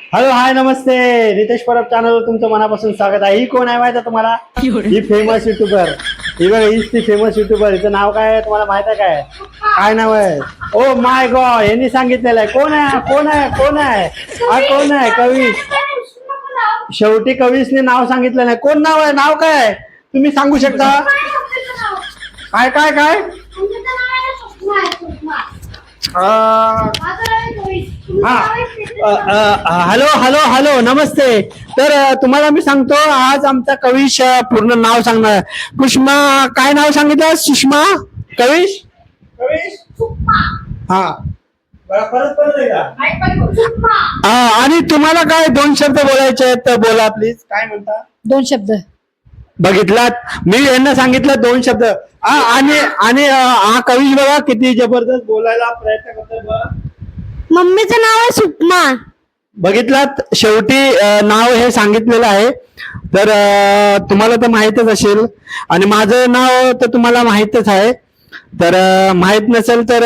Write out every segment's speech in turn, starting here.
Hello hi नमस्ते. रितेश परब चॅनलवर तुमचं मनापासून स्वागत आहे. ही कोण आहे माहिती आहे तुम्हाला? ही फेमस युट्यूबर. ही बघा, हीच ती फेमस युट्यूबर. हिचं नाव काय आहे तुम्हाला माहित आहे काय? काय नाव आहे? ओ माय गॉड, यांनी सांगितलेलं आहे. कोण आहे कोण आहे कोण आहे? हा कोण आहे? कविश. शेवटी कविशने नाव सांगितलं नाही. कोण नाव आहे? नाव काय आहे तुम्ही सांगू शकता? काय काय काय? हा हॅलो हॅलो हॅलो नमस्ते. तर तुम्हाला मी सांगतो, आज आमचा कविश पूर्ण नाव सांगणार. कुष्मा, काय नाव सांगितलं? सुषमा कविश कविश हा परत परत आणि तुम्हाला काय 2 शब्द बोलायचे आहेत तर बोला प्लीज. काय म्हणता? 2 शब्द. बघितलात, मी यांना सांगितलं 2 शब्द. आणि आणि हा कविश बघा किती जबरदस्त बोलायला प्रयत्न करतोय बघा. मम्मीचं नाव आहे सुषमा. बघितलात, शेवटी नाव हे सांगितलेलं आहे. तर तुम्हाला तर माहितच असेल आणि माझं नाव तर तुम्हाला माहितच आहे. तर माहित नसेल तर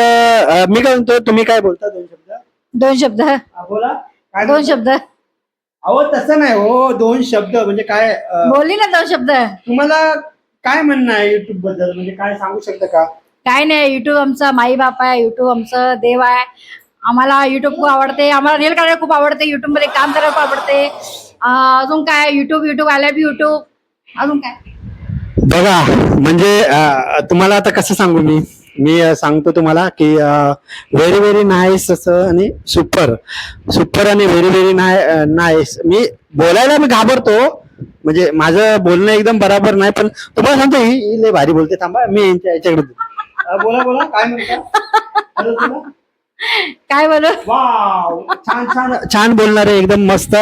मी काय म्हणतो, तुम्ही काय बोलता? 2 शब्द. 2 शब्द. बोला. काय 2 शब्द अहो तसं नाही हो. 2 शब्द म्हणजे काय? बोलली ना 2 शब्द. तुम्हाला काय म्हणणं आहे युट्यूब बद्दल? म्हणजे काय सांगू शकता का? काय नाही, युट्यूब आमचा माई बाप आहे. युट्यूब आमचं देव आहे. आम्हाला युट्यूब खूप आवडते. आम्हाला रील करायला खूप आवडते. युट्यूब मध्ये काम करायला खूप आवडते. अजून काय? YouTube I love YouTube. अजून काय? बघा, म्हणजे तुम्हाला आता कसं सांगू मी मी सांगतो तुम्हाला की व्हेरी व्हेरी नाईस असं आणि सुपर सुपर आणि व्हेरी व्हेरी नाईस. मी बोलायला मी घाबरतो, म्हणजे माझं बोलणं एकदम बरोबर नाही, पण तुम्हाला सांगतो ही लय भारी बोलते. थांबा मी याच्याकडे बोला बोला. काय म्हणता? काय बोलू? वाव, छान छान छान बोलणारे, एकदम मस्त,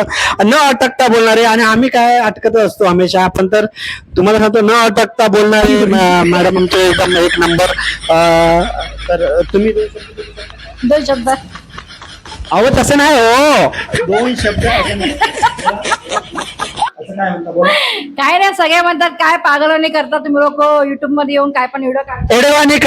न अटकता बोलणारे. आणि आम्ही काय अटकत असतो हमेशा, आपण तर तुम्हाला सांगतो न अटकता बोलणारे मॅडम आमचे एकदम 1 नंबर. तर तुम्ही 2 शब्द. अहो तसं नाही हो. 2 शब्द असं नाही. असं काय म्हणता? बोला. काय नाही, सगळे म्हणतात काय पागलवाणी करता तुम्ही लोक युट्यूब मध्ये येऊन काय पण व्हिडिओ काढता. एडेवाने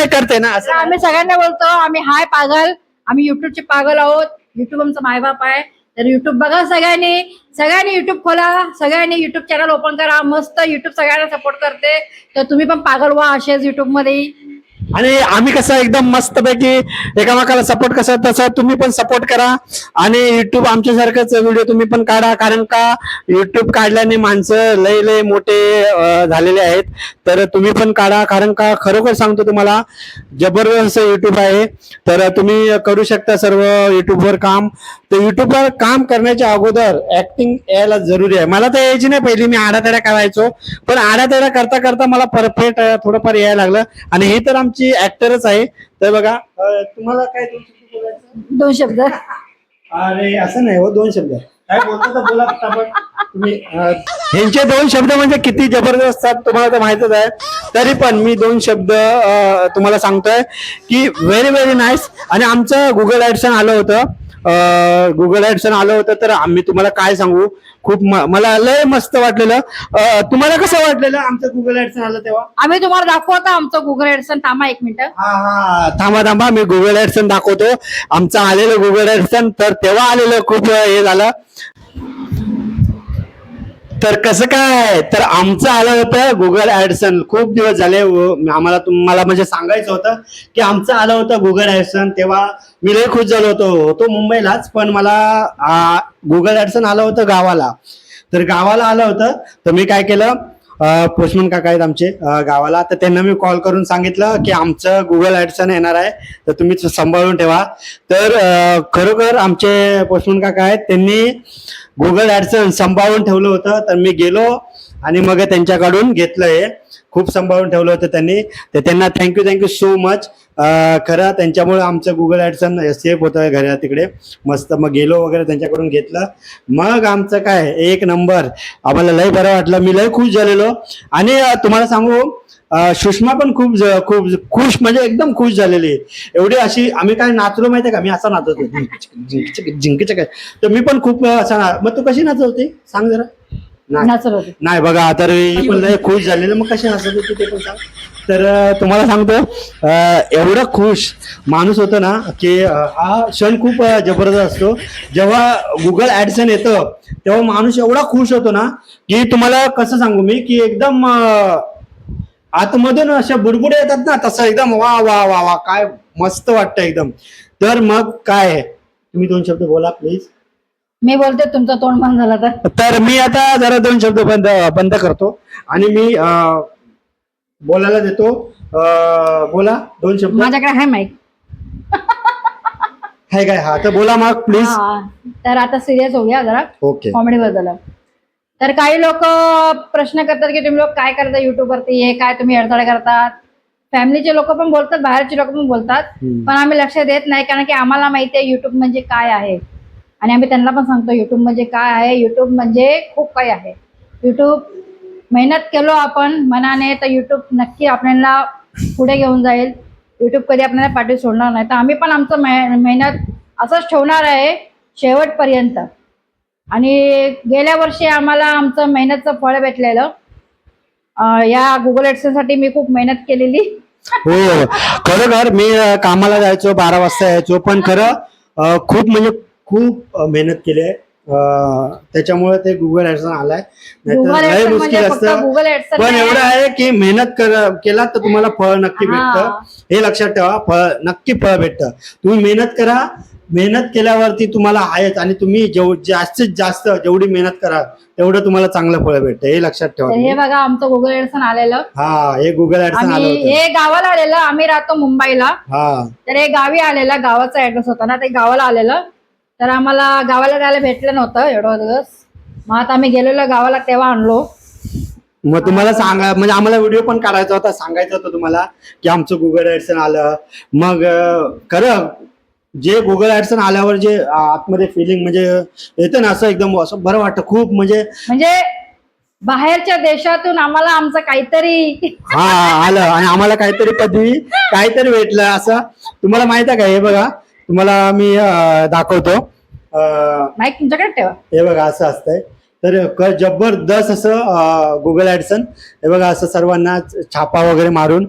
करते ना तर असं. आम्ही सगळ्यांना बोलतो, आम्ही हाय पागल, आम्ही युट्यूबचे पागल आहोत. युट्यूब आमचा मायबाप आहे. तर युट्यूब बघा सगळ्यांनी. सगळ्यांनी युट्यूब खोला. सगळ्यांनी युट्यूब चॅनल ओपन करा. मस्त युट्यूब सगळ्यांना सपोर्ट करते. तर तुम्ही पण पागल व्हा असेच युट्यूब मध्ये. आणि आम्ही कसं एकदम मस्तपैकी एकामेकाला सपोर्ट कसं तसं तुम्ही पण सपोर्ट करा. आणि युट्यूब आमच्यासारखंच व्हिडिओ तुम्ही पण काढा, कारण का युट्यूब काढल्याने माणसं लय लय मोठे झालेले आहेत. तर तुम्ही पण काढा, कारण का खरोखर सांगतो तुम्हाला जबरदस्त युट्यूब आहे. तर तुम्ही करू शकता सर्व युट्यूबवर काम. तर युट्यूबवर काम करण्याच्या अगोदर ऍक्टिंग यायला जरुरी आहे. मला तर यायची नाही, पहिली मी आडातेडा करायचो, पण आडातेडा करता करता मला परफेक्ट थोडंफार यायला लागलं. आणि हे तर आमची ऍक्टरच आहे. तर बघा, तुम्हाला काय 2 शब्द बोलायचं? 2 शब्द. अरे असं नाही हो. 2 शब्द काय बोलतो तर बोला पटापट तुम्ही. ह्यांचे 2 शब्द म्हणजे किती जबरदस्त असतात तुम्हाला तर माहितच आहे. तरी पण मी 2 शब्द तुम्हाला सांगतोय की व्हेरी व्हेरी नाईस. आणि आमचं गुगल ऍडसन आलं होतं. तर आम्ही तुम्हाला काय सांगू, खूप मला लय मस्त वाटलेलं. तुम्हाला कसं वाटलेलं आमचं गुगल ऍडसन आलं तेव्हा? आम्ही तुम्हाला दाखवतो आमचं गुगल ऍडसन. थांबा 1 मिनिट. हा थांबा मी गुगल ऍडसन दाखवतो. आमचं आलेलं गुगल ऍडसन. तर तेव्हा आलेलं खूप हे झालं. तर कसं काय, तर आमचं आलं होतं गुगल ऍडसन. खूप दिवस झाले आम्हाला तुम्हाला म्हणजे सांगायचं होतं की आमचं आलं होतं गुगल ऍडसन. तेव्हा मी लय खुश झालो होतो मुंबईलाच, पण मला गुगल ऍडसन आलं होतं गावाला. तर गावाला आलं होतं, तर मी काय केलं, पोस्टमन काका आहेत आमचे गावाला, तर त्यांना मी कॉल करून सांगितलं की आमचं गुगल ऍडसन येणार आहे, तर तुम्ही सांभाळून ठेवा. तर खरोखर आमचे पोस्टमन काका आहेत, त्यांनी गुगल ऍडसन सांभाळून ठेवलं होतं. तर मी गेलो आणि मग त्यांच्याकडून घेतलं. हे खूप सांभाळून ठेवलं होतं त्यांनी. तर त्यांना थँक्यू सो मच. खरं त्यांच्यामुळे आमचं गुगल ऍडसन सेफ होतं घरा तिकडे मस्त. मग गेलो वगैरे त्यांच्याकडून घेतलं. मग आमचं काय 1 नंबर. आम्हाला लय बरं वाटलं. मी लय खुश झालेलो. आणि तुम्हाला सांगू, सुषमा पण खूप खूप खुश, म्हणजे एकदम खुश झालेली. एवढी अशी आम्ही काय नाचलो माहितीये का, मी असा नाचवतो जिंकीचे काय. तर मी पण खूप असा. मग तू कशी नाचवते सांग जरा. नाही. नचत होती. नाही बघा, तर ही पण लय खुश झालेली, मग कशी हसत होती ते पण सांग. तर तुम्हाला सांगतो, एवढं खुश माणूस होतो ना की हा क्षण खूप जबरदस्त असतो. जेव्हा गुगल ऍडसन येतं तेव्हा माणूस एवढा खुश होतो ना की तुम्हाला कसं सांगू मी, की एकदम आतमधून अशा बुडबुडे येतात ना, तसं एकदम वा वा वा वा, काय मस्त वाटतं एकदम. तर मग काय, तुम्ही 2 शब्द बोला प्लीज. मी बोलते, तुमचं तोंड बंद झालं तर मी आता जरा 2 शब्द बंद करतो आणि मी बोलायला देतो. बोला 2 शब्द. माझ्याकडे आहे माईक. आहे काय? हा, तर बोला मग प्लीज. तर आता सिरियस होऊया जरा, ओके. कॉमेडी बद्दल. तर काही लोक प्रश्न करतात की तुम्ही लोक काय करता युट्यूब वरती, हे काय तुम्ही अडथळे करतात. फॅमिलीचे लोक पण बोलतात, बाहेरचे लोक पण बोलतात, पण आम्ही लक्ष देत नाही, कारण की आम्हाला माहिती आहे युट्यूब म्हणजे काय आहे. आणि आम्ही त्यांना पण सांगतो युट्यूब म्हणजे काय आहे. युट्यूब म्हणजे खूप काही आहे. युट्यूब मेहनत केलो आपण मनाने तर युट्यूब नक्की आपल्याला पुढे घेऊन जाईल. युट्यूब कधी आपल्याला पाठी सोडणार नाही. तर आम्ही पण आमचं मेहनत असंच ठेवणार आहे शेवटपर्यंत. आणि गेल्या वर्षी आम्हाला आमचं मेहनतचं फळ भेटलेलं. या गुगल ॲडसेन्ससाठी मी खूप मेहनत केलेली. हो, खरोखर मी कामाला जायचो, 12 वाजता यायचो, पण खरं खूप म्हणजे खूप मेहनत केली आहे. त्याच्यामुळे ते गुगल ॲडसन आलाय. गुगल लय ॲडसन मुश्किल म्हणजे फक्त असतं, गुगल ॲडसन पण नाही. एवढं आहे की मेहनत केला तर तुम्हाला फळ नक्की भेटतं. हे लक्षात ठेवा, नक्की फळ भेटतं. तुम्ही मेहनत करा, मेहनत केल्यावरती तुम्हाला आहेच. आणि तुम्ही जास्तीत जास्त जेवढी मेहनत करा तेवढं तुम्हाला चांगलं फळ भेटतं, हे लक्षात ठेवा. तर हे बघा आमचं गुगल ॲडसन आलेलं. हा, हे गुगल ॲडसन आलं होतं. हे गावाला आलेलं. आम्ही राहतो मुंबईला. हा, तर हे गावी आलेलं, गावाचा ऍड्रेस होता ना, ते गावाला आलेलं. तर आम्हाला गावाला जायला भेटलं नव्हतं एवढा दिवस. मग आता आम्ही गेलेलो गावाला तेव्हा आणलो. मग तुम्हाला सांगा, म्हणजे आम्हाला व्हिडिओ पण काढायचा होता, सांगायचं होतं तुम्हाला की आमचं गुगल ॲडसन आलं. मग खरं जे गुगल ॲडसन आल्यावर जे आतमध्ये फिलिंग म्हणजे येतं ना, असं एकदम असं बरं वाटतं खूप. म्हणजे बाहेरच्या देशातून आम्हाला आमचं काहीतरी हा आलं आणि आम्हाला काहीतरी पदवी काहीतरी भेटलं असं. तुम्हाला माहित आहे का, हे बघा तुम्हाला मी दाखवतो. माईक तुमच्याकडे ठेवा. हे बघा असं असतंय. तर जबरदस्त असं गुगल ॲडसन. हे बघा असं सर्वांना छापा वगैरे मारून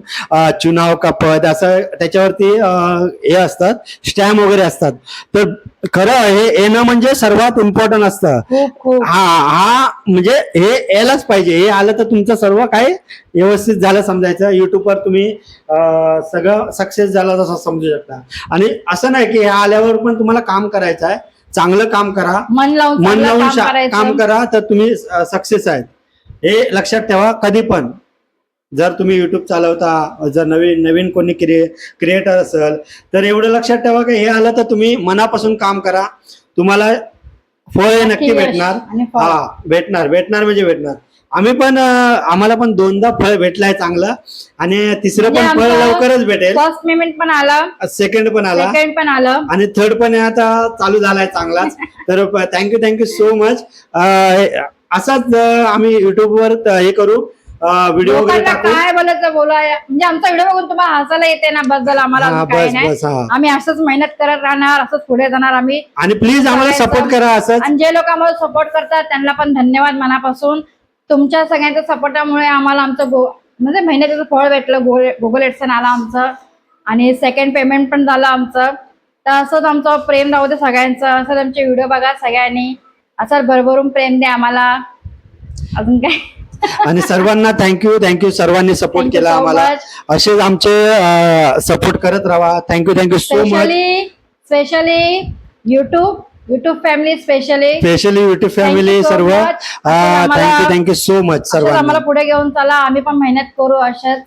चुनाव का पद असं त्याच्यावरती हे असतात, स्टॅम्प वगैरे असतात. तर खरं हे येणं म्हणजे सर्वात इम्पॉर्टंट असतं. खूप खूप हा म्हणजे हे यायलाच पाहिजे. हे आलं तर तुमचं सर्व काही व्यवस्थित झालं समजायचं. युट्यूबवर तुम्ही सगळं सक्सेस झालं तसं समजू शकता. आणि असं नाही की हे आल्यावर पण तुम्हाला काम करायचं आहे. चांगलं काम करा, मन लावून काम करा, तर तुम्ही सक्सेस आहेत, हे लक्षात ठेवा. कधी पण जर तुम्ही युट्यूब चालवता, जर नवीन कोणी क्रिएटर असेल, तर एवढं लक्षात ठेवा की हे आलं तर तुम्ही मनापासून काम करा, तुम्हाला फळ हे नक्की भेटणार. हा, भेटणार म्हणजे भेटणार. आम्हाला पण 2दा फळ भेटलंय चांगलं, आणि तिसरं पण फळ लवकरच भेटेल. फर्स्ट पेमेंट पण आलं, सेकंड पण आला, आणि थर्ड पण आता चालू झालाय चांगलाच. तर थँक्यू सो मच. असाच आम्ही युट्यूबवर हे करू, व्हिडिओ वगैरे टाकू. काय बोलायचं बोला, म्हणजे आमचा व्हिडिओ बघून तुम्हाला हसायला येते ना, बस झालं. आम्हाला काय नाही, आम्ही असंच मेहनत करत राहणार, असंच पुढे जाणार आम्ही. आणि प्लीज आम्हाला सपोर्ट करा असंच. आणि जे लोक आम्हाला सपोर्ट करतात त्यांना पण धन्यवाद मनापासून. तुमच्या सगळ्यांच्या सपोर्टामुळे आम्हाला आमचं म्हणजे मेहनतीचं फळ भेटलं. गुगल ॲडसन आला आमचं, आणि सेकंड पेमेंट पण झालं आमचं. तर असंच आमचं प्रेम राहू दे सगळ्यांचं. असंच आमचे व्हिडिओ बघा सगळ्यांनी, असंच भरभरून प्रेम द्या आम्हाला. अजून काय. आणि सर्वांना थँक्यू सर्वांनी सपोर्ट केला आम्हाला. असेच आमचे सपोर्ट करत राहा. Thank you so much. Specially YouTube family, specially YouTube family सर्व. थँक्यू सो मच सर्वांना. आम्हाला पुढे घेऊन चला, आम्ही पण मेहनत करू अशाच.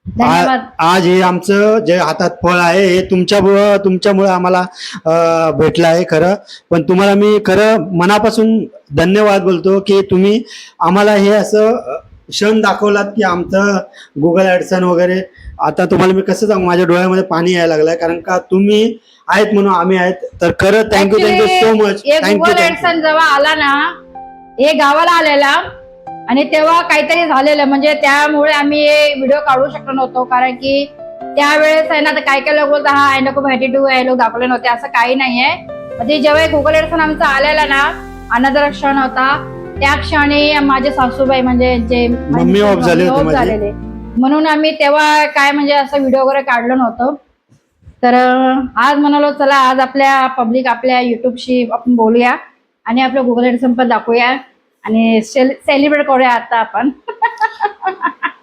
धन्यवाद. आज हे आमचं जे हातात फळ आहे हे तुमच्यामुळे आम्हाला भेटलं आहे खरं. पण तुम्हाला मी खरं मनापासून धन्यवाद बोलतो की तुम्ही आम्हाला हे असं क्षण दाखवलात की आमचं गुगल ॲडसन वगैरे. आता तुम्हाला मी कसं सांगू, माझ्या डोळ्यामध्ये पाणी यायला लागलंय, कारण का तुम्ही आहेत म्हणून आम्ही आहेत. तर खरं thank you so much. Google AdSense जेव्हा आला ना, हे गावाला आलेला, आणि तेव्हा काहीतरी झालेलं, म्हणजे त्यामुळे आम्ही व्हिडिओ काढू शकलो नव्हतो. कारण की त्यावेळेस आहे ना, तर काय लोक बोलतात हा आहे नको व्हॅटिट्यू आहे, लोक दाखवले नव्हते, असं काही नाहीये. म्हणजे जेव्हा गुगल ॲडसन आमचा आलेला ना, आनंदाचा क्षण होता. त्या क्षणी माझे सासूबाई म्हणजे जे मम्मी off झाले होते माझे. झालेले, म्हणून आम्ही तेव्हा काय म्हणजे असं व्हिडिओ वगैरे काढलं नव्हतं. तर आज म्हणालो चला आज आपल्या पब्लिक आपल्या युट्यूबशी आपण बोलूया आणि आपलं गुगल एडसन पण दाखवूया आणि सेलिब्रेट करूया आता आपण.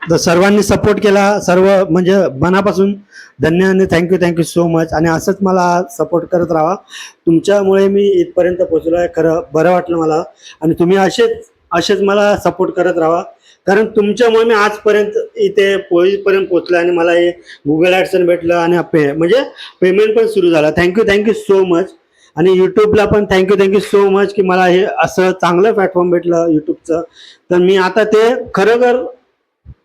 तर सर्वांनी सपोर्ट केला, सर्व म्हणजे मनापासून धन्यवाद, थँक्यू सो मच. आणि असंच मला सपोर्ट करत राहा, तुमच्यामुळे मी इथपर्यंत पोहोचलो आहे. खरं बरं वाटलं मला, आणि तुम्ही असेच मला सपोर्ट करत राहा, कारण तुमच्यामुळे मी आजपर्यंत इथे पोळीपर्यंत पोहोचलो आणि मला हे गुगल ॲडसन भेटलं आणि म्हणजे पेमेंट पण सुरू झालं. Thank you so much. आणि यूट्यूबला पण थँक्यू सो मच की मला हे असं चांगलं प्लॅटफॉर्म भेटलं यूट्यूबचं. तर मी आता ते खरोखर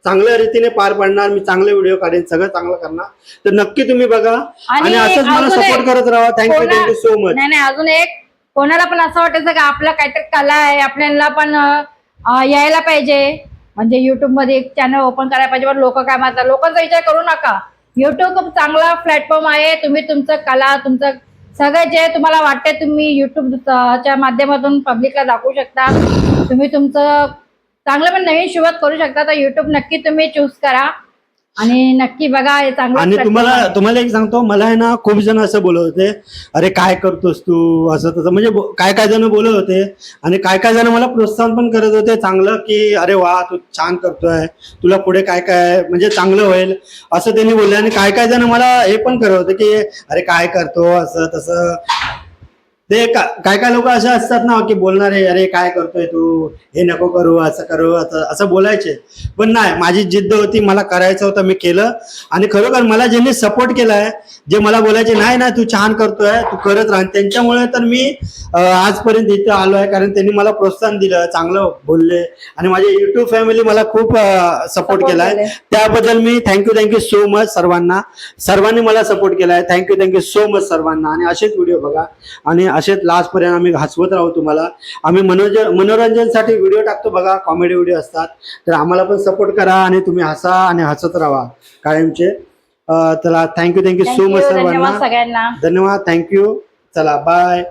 चांगल्या रीतीने पार पाडणार, मी चांगले व्हिडिओ काढेन, सगळं चांगलं करणार. तर नक्की तुम्ही बघा आणि असंच मला अजून सपोर्ट एक- करत राहा. Thank you so much. नाही अजून एक, कोणाला पण असं वाटायचं का आपलं काहीतरी कला आहे, आपल्याला पण यायला पाहिजे, म्हणजे युट्यूब मध्ये एक चॅनल ओपन करायला पाहिजे, पण लोक काय म्हणतात, लोकांचा विचार करू नका. युट्यूब खूप चांगला प्लॅटफॉर्म आहे. तुम्ही तुमचं कला, तुमचं सगळं जे तुम्हाला वाटते तुम्ही युट्यूबच्या माध्यमातून पब्लिकला दाखवू शकता. तुम्ही तुमचं चांगलं पण नवीन सुरुवात करू शकता. तर युट्यूब नक्की तुम्ही चूज करा आणि नक्की बघा, हे चांगलं आणि platform आहे. तुम्हाला एक सांगतो, मला आहे ना खूप जण असं बोलत होते, अरे काय करतोस तू असं तसं, म्हणजे काय जण बोलत होते आणि काय जण मला प्रोत्साहन पण करत होते चांगलं, की अरे वा तू छान करतोय, तुला पुढे काय म्हणजे चांगलं होईल असं त्यांनी बोलले. आणि काय जण मला हे पण करत होते की अरे काय करतो असं तसं. ते काय लोक असे असतात ना की बोलणारे, अरे काय करतोय तू, हे नको करू, असं करू, असं बोलायचे. पण नाही, माझी जिद्द होती, मला करायचं होतं, मी केलं. आणि खरोखर मला ज्यांनी सपोर्ट केलाय, जे मला बोलायचे नाही तू छान करतोय, तू करत राह, त्यांच्यामुळे तर मी आजपर्यंत इथं आलो आहे. कारण त्यांनी मला प्रोत्साहन दिलं, चांगलं बोलले आणि माझी युट्यूब फॅमिली मला खूप सपोर्ट केलाय. केलंय. त्याबद्दल मी थँक्यू सो मच सर्वांनी मला सपोर्ट केलाय. थँक्यू सो मच सर्वांना. आणि असेच व्हिडिओ बघा आणि असेच लास्ट पर्यंत आम्ही हसवत राहू तुम्हाला. आम्ही मनोरंजनसाठी व्हिडिओ टाकतो बघा, कॉमेडी व्हिडिओ असतात. तर आम्हाला पण सपोर्ट करा आणि तुम्ही हसा आणि हसत राहा कायमचे. चला थँक्यू सो मच धन्यवाद सर्वांना. सगळ्यांना. धन्यवाद, थँक्यू. चला बाय.